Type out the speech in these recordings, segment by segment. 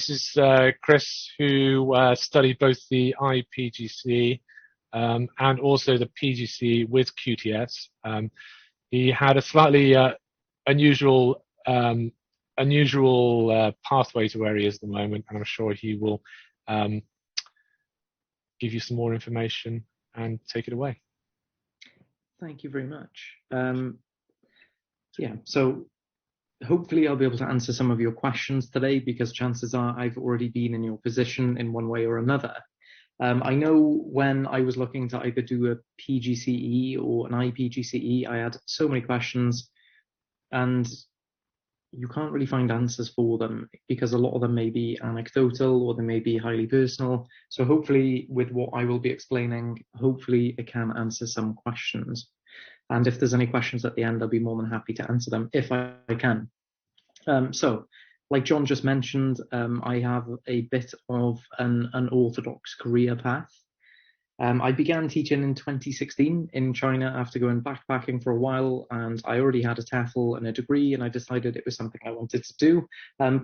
this is Chris, who studied both the IPGCE and also the PGCE with QTS. He had a slightly unusual pathway to where he is at the moment, and I'm sure he will give you some more information and take it away. Thank you very much. Yeah, so hopefully I'll be able to answer some of your questions today, because chances are I've already been in your position in one way or another. I know when I was looking to either do a PGCE or an IPGCE, I had so many questions, and you can't really find answers for them because a lot of them may be anecdotal or they may be highly personal. So hopefully with what I will be explaining, hopefully it can answer some questions. And if there's any questions at the end, I'll be more than happy to answer them if I can. So, like John just mentioned, I have a bit of an unorthodox career path. I began teaching in 2016 in China after going backpacking for a while, and I already had a TEFL and a degree, and I decided it was something I wanted to do. But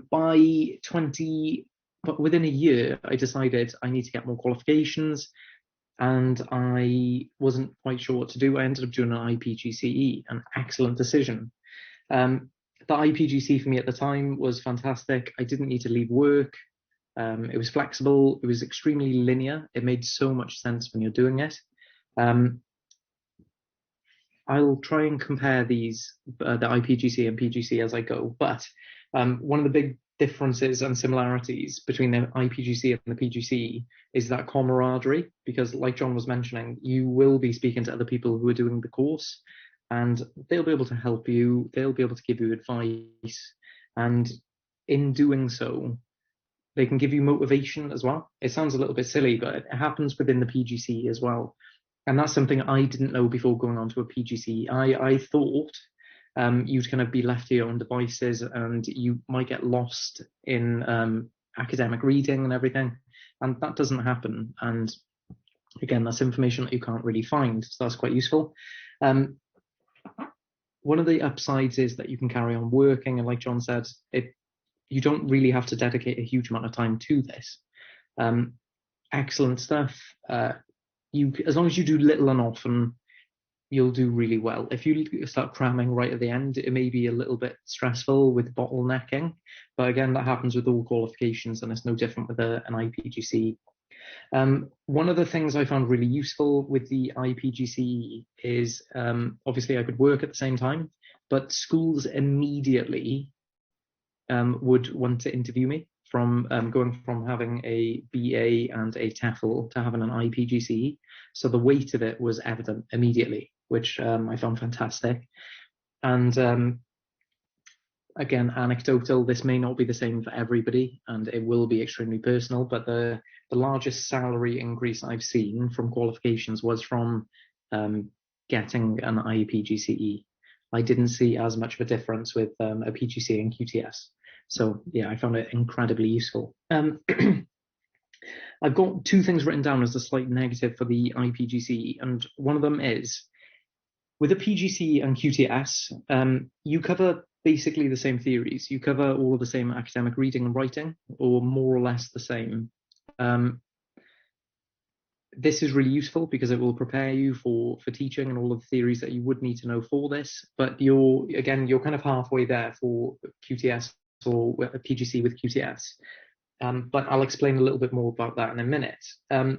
within a year, I decided I need to get more qualifications, and I wasn't quite sure what to do. I ended up doing an IPGCE, an excellent decision. The IPGCE for me at the time was fantastic. I didn't need to leave work. It was flexible. It was extremely linear. It made so much sense when you're doing it. I'll try and compare these, the IPGCE and PGCE as I go. But one of the big differences and similarities between the IPGCE and the PGCE is that camaraderie, because like John was mentioning, you will be speaking to other people who are doing the course, and they'll be able to help you. They'll be able to give you advice. And in doing so, they can give you motivation as well. It sounds a little bit silly, but it happens within the PGCE as well. And that's something I didn't know before going on to a PGCE. I thought you'd kind of be left to your own devices and you might get lost in academic reading and everything. And that doesn't happen. And again, that's information that you can't really find. So that's quite useful. One of the upsides is that you can carry on working. And like John said, you don't really have to dedicate a huge amount of time to this. Excellent stuff. As long as you do little and often, you'll do really well. If you start cramming right at the end, it may be a little bit stressful with bottlenecking. But again, that happens with all qualifications, and it's no different with an IPGCE. One of the things I found really useful with the IPGCE is obviously I could work at the same time, but schools immediately would want to interview me from going from having a BA and a TEFL to having an IPGCE. So the weight of it was evident immediately, which I found fantastic. And again, anecdotal, this may not be the same for everybody, and it will be extremely personal, but the largest salary increase I've seen from qualifications was from getting an IPGCE. I didn't see as much of a difference with a PGCE and QTS. So yeah, I found it incredibly useful. I've got two things written down as a slight negative for the IPGCE, and one of them is, with a PGCE and QTS, you cover basically the same theories. You cover all of the same academic reading and writing, or more or less the same. This is really useful because it will prepare you for teaching and all of the theories that you would need to know for this. But you're kind of halfway there for QTS or a PGCE with QTS. But I'll explain a little bit more about that in a minute. I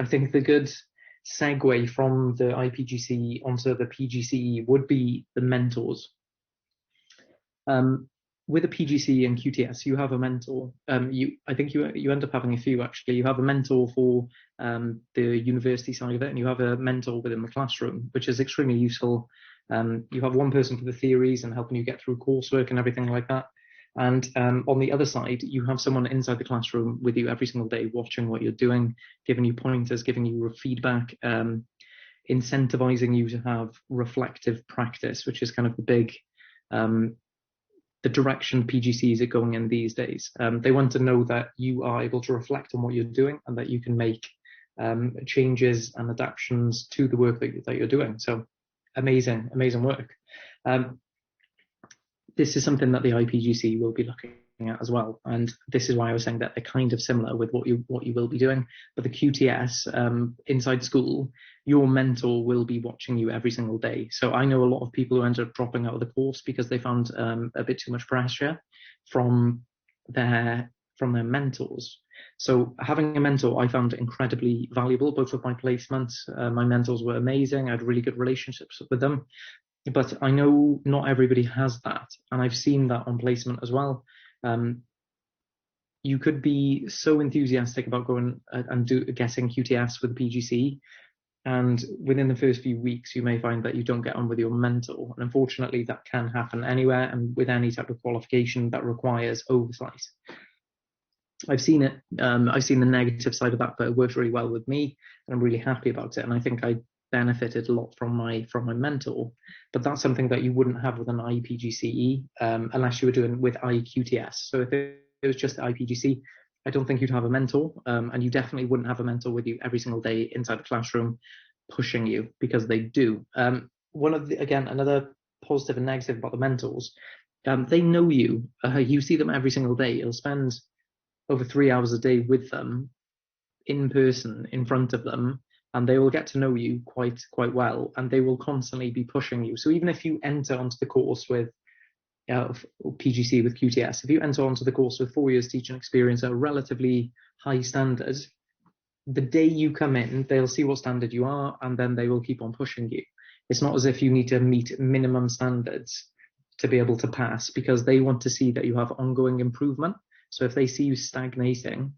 think the good segue from the IPGCE onto the PGCE would be the mentors. With a PGCE and QTS, you have a mentor. I think you end up having a few actually. You have a mentor for the university side of it, and you have a mentor within the classroom, which is extremely useful. You have one person for the theories and helping you get through coursework and everything like that. And on the other side, you have someone inside the classroom with you every single day, watching what you're doing, giving you pointers, giving you feedback, incentivizing you to have reflective practice, which is kind of the big the direction PGCs are going in these days. They want to know that you are able to reflect on what you're doing and that you can make changes and adaptations to the work that you're doing. So amazing work. this is something that the IPGC will be looking at as well, and this is why I was saying that they're kind of similar with what you will be doing. But the QTS, inside school, your mentor will be watching you every single day. So I know a lot of people who ended up dropping out of the course because they found a bit too much pressure from their mentors. So having a mentor I found incredibly valuable, both with my placements. My mentors were amazing. I had really good relationships with them. But I know not everybody has that, and I've seen that on placement as well. You could be so enthusiastic about going and getting QTS with the PGC, and within the first few weeks, you may find that you don't get on with your mentor. And unfortunately, that can happen anywhere and with any type of qualification that requires oversight. I've seen it. I've seen the negative side of that, but it worked really well with me, and I'm really happy about it. And I think I benefited a lot from my mentor. But that's something that you wouldn't have with an IPGCE unless you were doing with IQTS. So if it was just the IPGC, I don't think you'd have a mentor, and you definitely wouldn't have a mentor with you every single day inside the classroom pushing you, because they do. Another positive and negative about the mentors, they know you. You see them every single day. You'll spend over 3 hours a day with them in person in front of them, and they will get to know you quite well, and they will constantly be pushing you. So even if you enter onto the course with PGC with QTS, if you enter onto the course with 4 years teaching experience at a relatively high standard, the day you come in, they'll see what standard you are, and then they will keep on pushing you. It's not as if you need to meet minimum standards to be able to pass, because they want to see that you have ongoing improvement. So if they see you stagnating,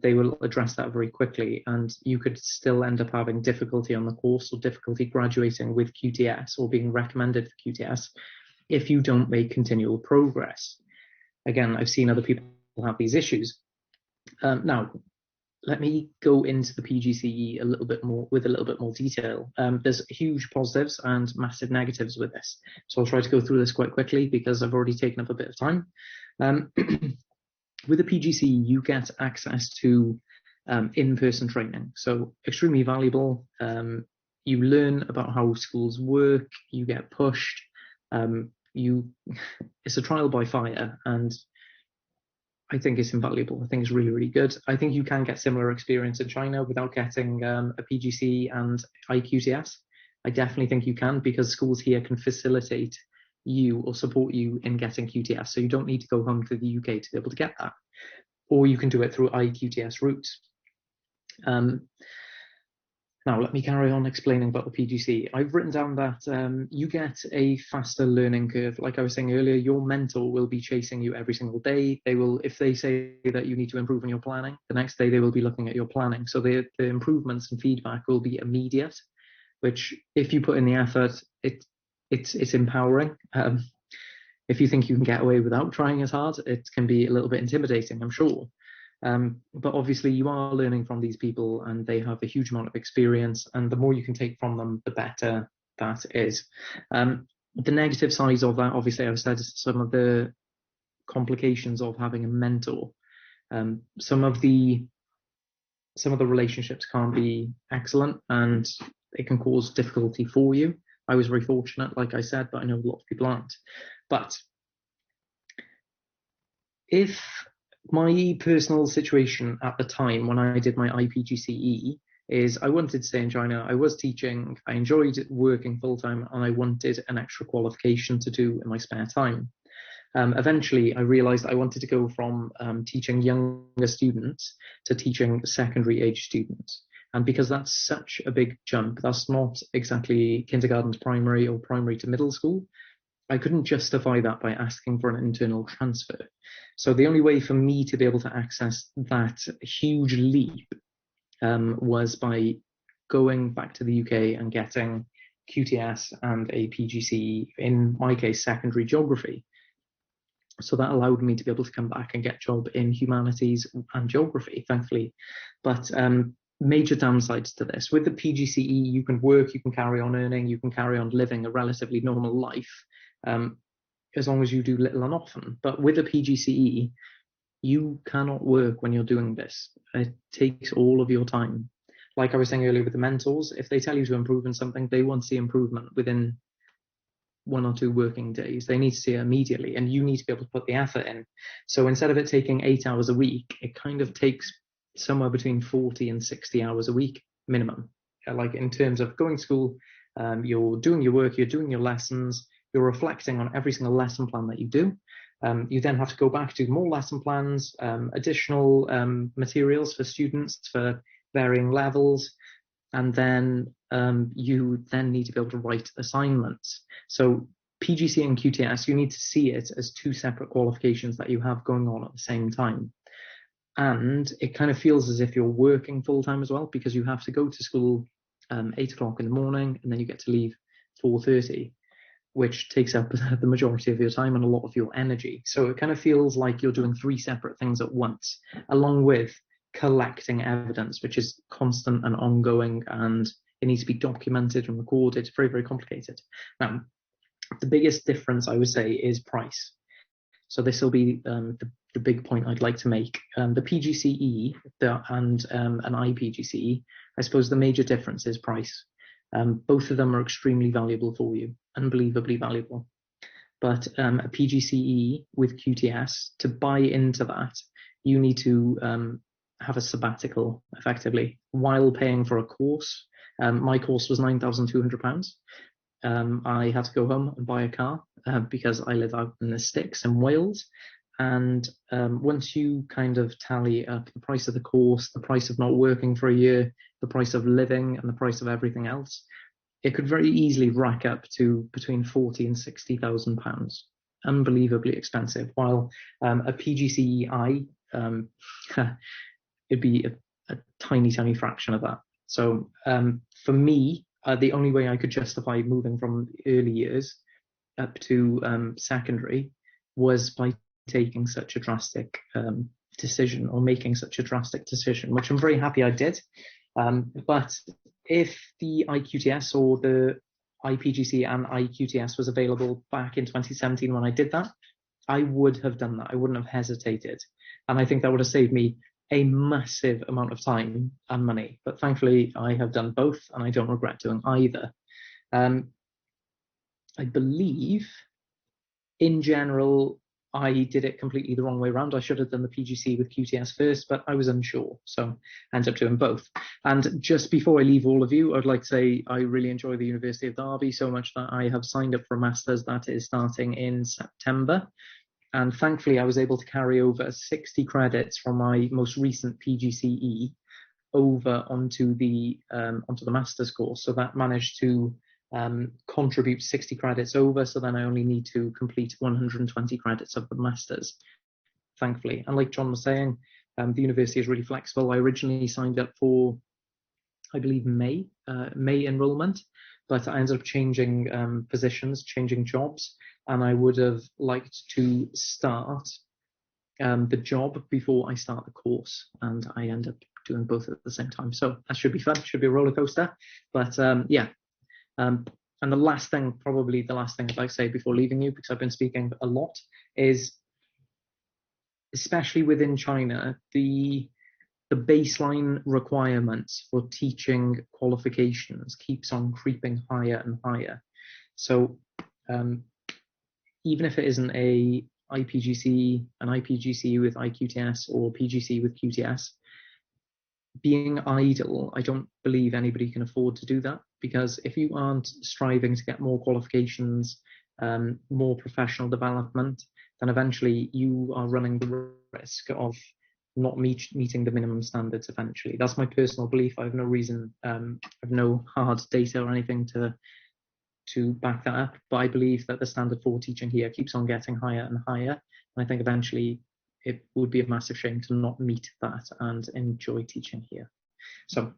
they will address that very quickly, and you could still end up having difficulty on the course or difficulty graduating with QTS or being recommended for QTS if you don't make continual progress. Again, I've seen other people have these issues. Now, let me go into the PGCE a little bit more detail. There's huge positives and massive negatives with this. So I'll try to go through this quite quickly because I've already taken up a bit of time. With the PGCE, you get access to in-person training. So extremely valuable. You learn about how schools work, you get pushed. It's a trial by fire, and I think it's invaluable. I think it's really, really good. I think you can get similar experience in China without getting a PGC and IQTS. I definitely think you can, because schools here can facilitate you or support you in getting QTS. So you don't need to go home to the UK to be able to get that. Or you can do it through IQTS routes. Now, let me carry on explaining about the PGC. I've written down that you get a faster learning curve. Like I was saying earlier, your mentor will be chasing you every single day. They will, if they say that you need to improve on your planning, the next day they will be looking at your planning. So the improvements and feedback will be immediate, which if you put in the effort, it's empowering. If you think you can get away without trying as hard, it can be a little bit intimidating, I'm sure. But obviously you are learning from these people, and they have a huge amount of experience, and the more you can take from them, the better that is. The negative sides of that, obviously, I've said some of the complications of having a mentor. Some of the relationships can't be excellent, and it can cause difficulty for you. I was very fortunate, like I said, but I know a lot of people aren't. But if my personal situation at the time when I did my IPGCE is I wanted to stay in China, I was teaching, I enjoyed working full-time, and I wanted an extra qualification to do in my spare time. Eventually, I realized I wanted to go from teaching younger students to teaching secondary age students. And because that's such a big jump, that's not exactly kindergarten to primary or primary to middle school, I couldn't justify that by asking for an internal transfer. So the only way for me to be able to access that huge leap was by going back to the UK and getting QTS and a PGCE, in my case, secondary geography. So that allowed me to be able to come back and get a job in humanities and geography, thankfully. But major downsides to this. With the PGCE, you can work, you can carry on earning, you can carry on living a relatively normal life, as long as you do little and often. But with a PGCE, you cannot work when you're doing this. It takes all of your time. Like I was saying earlier with the mentors, if they tell you to improve in something, they want to see improvement within 1 or 2 working days. They need to see it immediately, and you need to be able to put the effort in. So instead of it taking 8 hours a week, it kind of takes somewhere between 40 and 60 hours a week minimum. Like in terms of going to school, you're doing your work, you're doing your lessons, you're reflecting on every single lesson plan that you do. You then have to go back to more lesson plans, additional materials for students for varying levels, and then you then need to be able to write assignments. So PGCE and QTS, you need to see it as 2 separate qualifications that you have going on at the same time. And it kind of feels as if you're working full-time as well, because you have to go to school 8 o'clock in the morning, and then you get to leave 4:30, which takes up the majority of your time and a lot of your energy. So it kind of feels like you're doing 3 separate things at once, along with collecting evidence, which is constant and ongoing, and it needs to be documented and recorded. It's very, very complicated. Now, the biggest difference I would say is price. So this will be the big point I'd like to make. The PGCE and an IPGCE, I suppose the major difference is price. Both of them are extremely valuable for you, unbelievably valuable. But a PGCE with QTS, to buy into that, you need to have a sabbatical, effectively, while paying for a course. My course was £9,200. I had to go home and buy a car because I live out in the sticks in Wales. And once you kind of tally up the price of the course, the price of not working for a year, the price of living, and the price of everything else, it could very easily rack up to between £40,000 and £60,000. Unbelievably expensive. While a PGCEI, it'd be a tiny, tiny fraction of that. So for me, the only way I could justify moving from early years up to secondary was by taking such a drastic decision, or making such a drastic decision, which I'm very happy I did. But if the IQTS or the IPGC and IQTS was available back in 2017 when I did that, I would have done that. I wouldn't have hesitated. And I think that would have saved me a massive amount of time and money. But thankfully, I have done both, and I don't regret doing either. I believe, in general, I did it completely the wrong way around. I should have done the PGC with QTS first, but I was unsure, so I ended up doing both. And just before I leave all of you, I'd like to say I really enjoy the University of Derby so much that I have signed up for a master's that is starting in September. And thankfully, I was able to carry over 60 credits from my most recent PGCE over onto the master's course. So that managed to contribute 60 credits over. So then I only need to complete 120 credits of the master's, thankfully. And like John was saying, the university is really flexible. I originally signed up for, I believe, May enrollment, but I ended up changing positions, changing jobs, and I would have liked to start the job before I start the course, and I end up doing both at the same time. So that should be fun, should be a roller coaster. But yeah. And the last thing I'd like to say before leaving you, because I've been speaking a lot, is especially within China, the baseline requirements for teaching qualifications keeps on creeping higher and higher. So even if it isn't a IPGC, an IPGC with IQTS or PGC with QTS, being idle, I don't believe anybody can afford to do that, because if you aren't striving to get more qualifications, more professional development, then eventually you are running the risk of not meeting the minimum standards eventually. That's my personal belief. I have no reason, I have no hard data or anything to back that up, but I believe that the standard for teaching here keeps on getting higher and higher, and I think eventually it would be a massive shame to not meet that and enjoy teaching here. So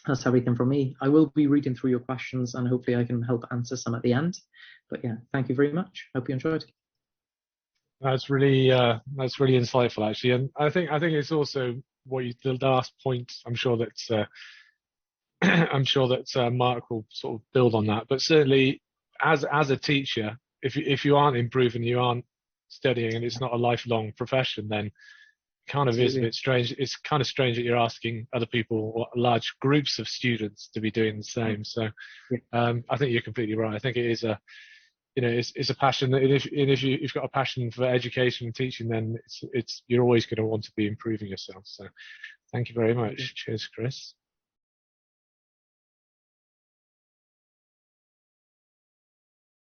that's everything from me. I will be reading through your questions, and hopefully I can help answer some at the end. But yeah, thank you very much. Hope you enjoyed. That's really insightful, actually, and I think it's also the last point. I'm sure that Mark will sort of build on that. But certainly, as a teacher, if you aren't improving, you aren't studying, and it's not a lifelong profession, then it kind of is a bit strange. It's kind of strange that you're asking other people, or large groups of students, to be doing the same. So I think you're completely right. I think it is it's a passion. And if you've got a passion for education and teaching, then you're always going to want to be improving yourself. So thank you very much. Cheers, Chris.